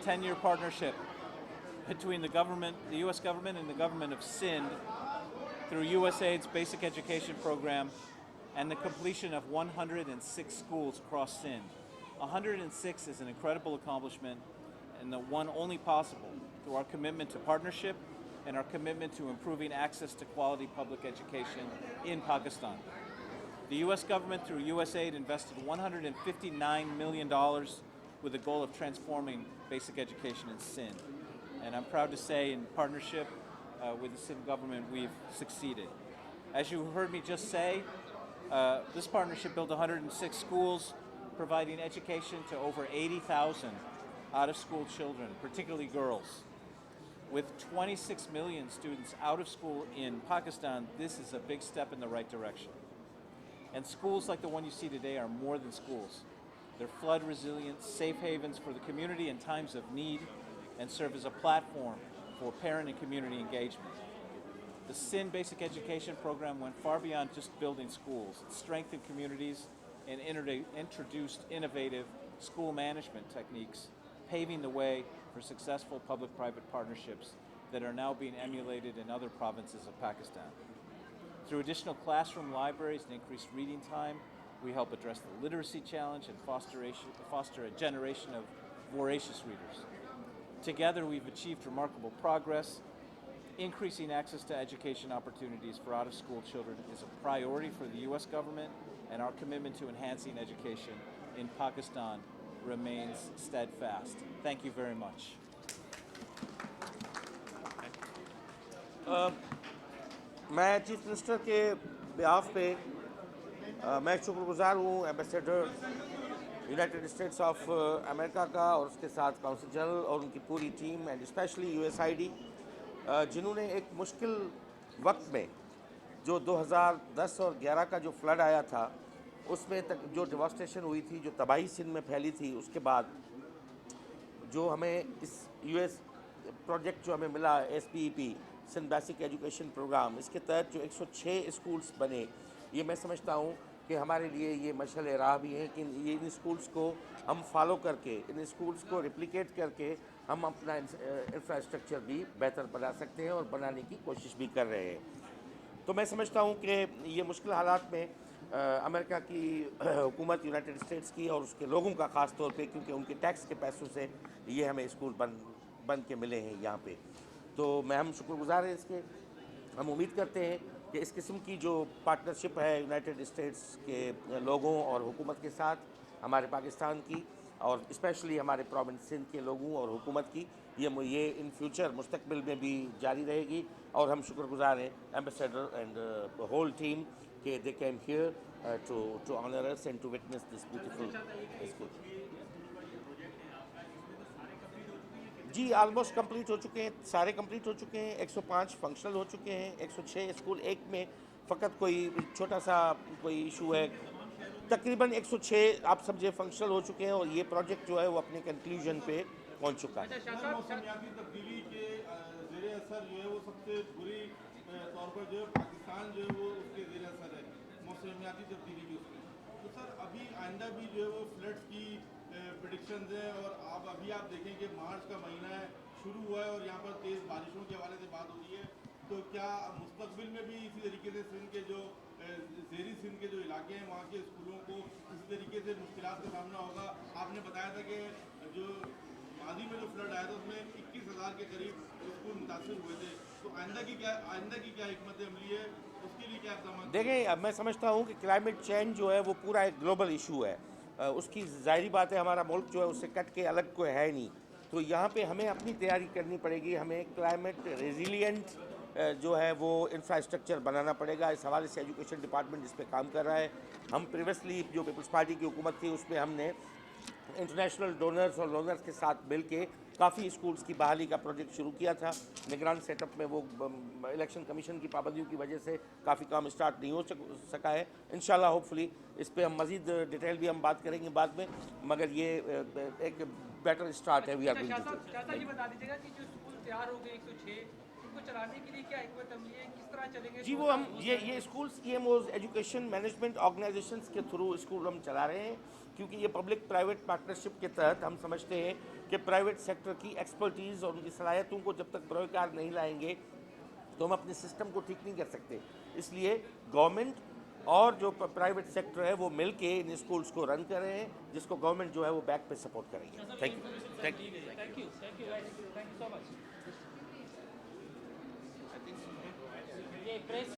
10-year partnership between the U.S. government and the government of Sindh through USAID's basic education program and the completion of 106 schools across Sindh. 106 is an incredible accomplishment and the one only possible through our commitment to partnership and our commitment to improving access to quality public education in Pakistan. The U.S. government through USAID invested $159 million with the goal of transforming basic education in Sindh. And I'm proud to say in partnership with the Sindh government we've succeeded. As you heard me just say, this partnership built 106 schools, providing education to over 80,000 out-of-school children, particularly girls. With 26 million students out of school in Pakistan, this is a big step in the right direction. And schools like the one you see today are more than schools. They're flood resilient, safe havens for the community in times of need and serve as a platform for parent and community engagement. The Sindh Basic Education Program went far beyond just building schools. It strengthened communities and introduced innovative school management techniques, paving the way for successful public-private partnerships that are now being emulated in other provinces of Pakistan. Through additional classroom libraries and increased reading time, we help address the literacy challenge and foster a generation of voracious readers. Together, we've achieved remarkable progress. Increasing access to education opportunities for out-of-school children is a priority for the U.S. government, and our commitment to enhancing education in Pakistan remains steadfast. Thank you very much. मैं chief minister के behalf पे मैं शुक्रगुजार हूँ ambassador United states of America का और उसके साथ काउंसिल जनरल और उनकी पूरी टीम एंड स्पेशली यूएसआईडी जिन्होंने एक मुश्किल वक्त में जो 2010 और 11 का जो फ्लड आया था उसमें तक जो डिवास्टेशन हुई थी, जो तबाही सिंध में फैली थी, उसके बाद जो हमें इस यूएस प्रोजेक्ट जो हमें मिला एसपीईपी सिंध बेसिक एजुकेशन प्रोग्राम, इसके तहत जो 106 स्कूल्स बने, ये मैं समझता हूँ कि हमारे लिए ये मशअल राह भी है कि ये इन स्कूल्स को हम फॉलो करके, इन स्कूल्स को रिप्लिकेट करके हम अपना इंफ्रास्ट्रक्चर भी बेहतर बना सकते हैं और बनाने की कोशिश भी कर रहे हैं। तो मैं समझता हूँ कि ये मुश्किल हालात में अमेरिका की हुकूमत, यूनाइटेड स्टेट्स की और उसके लोगों का ख़ास तौर पे, क्योंकि उनके टैक्स के पैसों से ये हमें स्कूल बन के मिले हैं यहाँ पे, तो हम शुक्रगुजार हैं इसके। हम उम्मीद करते हैं कि इस किस्म की जो पार्टनरशिप है यूनाइटेड स्टेट्स के लोगों और हुकूमत के साथ, हमारे पाकिस्तान की और स्पेशली हमारे प्रोविंस सिंध के लोगों और हुकूमत की, ये इन फ्यूचर मुस्तकबिल में भी जारी रहेगी। और हम शुक्रगुजार हैं ambassador and the whole team कि they came here to honour us and to witness this beautiful school. जी ऑलमोस्ट कंप्लीट हो चुके हैं, सारे कंप्लीट हो चुके हैं। 105 फंक्शनल हो चुके हैं, 106 स्कूल, एक में फ़कत कोई छोटा सा कोई इशू है। तकरीबन 106 आप समझे फंक्शनल हो चुके हैं और ये प्रोजेक्ट जो है वो अपने कंक्लूजन पे पहुंच चुका है। मौसमियाती तब्दीली के ज़ेरे असर जो है वो सबसे बुरी तौर पर जो है पाकिस्तान जो है वो उसके ज़ेरे असर है मौसमियाती तब्दीली की उसमें। तो सर अभी आइंदा भी जो है वो फ्लड्स की प्रेडिक्शंस है और अभी आप देखें कि मार्च का महीना है, शुरू हुआ है और यहाँ पर तेज़ बारिशों के हवाले से बात हो रही है, तो क्या मुस्तकबिल में भी इसी तरीके से सिंध के जो ज़ेरी सिंध के जो इलाके हैं वहाँ के स्कूलों को इसी तरीके से मुश्किलात का सामना होगा? आपने बताया था कि जो माजी में जो फ्लड आया था उसमें 21,000 के करीब स्कूल मुतासर हुए थे, तो आइंदा की क्या हिकमत अमली है, उसके लिए क्या इक़दाम? देखें, मैं समझता हूँ कि क्लाइमेट चेंज जो है वो पूरा एक ग्लोबल इशू है। उसकी ज़ाहिरी बात है हमारा मुल्क जो है उससे कट के अलग कोई है नहीं, तो यहाँ पे हमें अपनी तैयारी करनी पड़ेगी। हमें क्लाइमेट रेजिलिएंट जो है वो इंफ्रास्ट्रक्चर बनाना पड़ेगा। इस हवाले से एजुकेशन डिपार्टमेंट इस पर काम कर रहा है। हम प्रीवियसली जो पीपल्स पार्टी की हुकूमत थी उसमें हमने इंटरनेशनल डोनर्स और लोनर्स के साथ मिल के काफ़ी स्कूल्स की बहाली का प्रोजेक्ट शुरू किया था। निगरान सेटअप में वो इलेक्शन कमीशन की पाबंदियों की वजह से काफ़ी काम स्टार्ट नहीं हो सका है। इंशाल्लाह होपफुली इस पे हम मज़ीद डिटेल भी हम बात करेंगे बाद में, मगर ये एक बेटर स्टार्ट है। वी आर गोइंग टू बता दीजिएगा कि जो स्कूल तैयार हो गए 106 उनको चलाने के लिए क्या हिकमत अमली है, किस तरह चलेंगे? जी वो हम ये स्कूल्स हम एजुकेशन मैनेजमेंट ऑर्गेनाइजेशंस के थ्रू स्कूल हम चला रहे हैं, क्योंकि ये पब्लिक प्राइवेट पार्टनरशिप के तहत हम समझते हैं कि प्राइवेट सेक्टर की एक्सपर्टीज़ और उनकी सलाहियतों को जब तक बरोकार नहीं लाएंगे तो हम अपने सिस्टम को ठीक नहीं कर सकते। इसलिए गवर्नमेंट और जो प्राइवेट सेक्टर है वो मिल के इन स्कूल्स को रन कर रहे हैं, जिसको गवर्नमेंट जो है वो बैक पे सपोर्ट करेंगे। Thank you. Thank you so much. ये प्रेस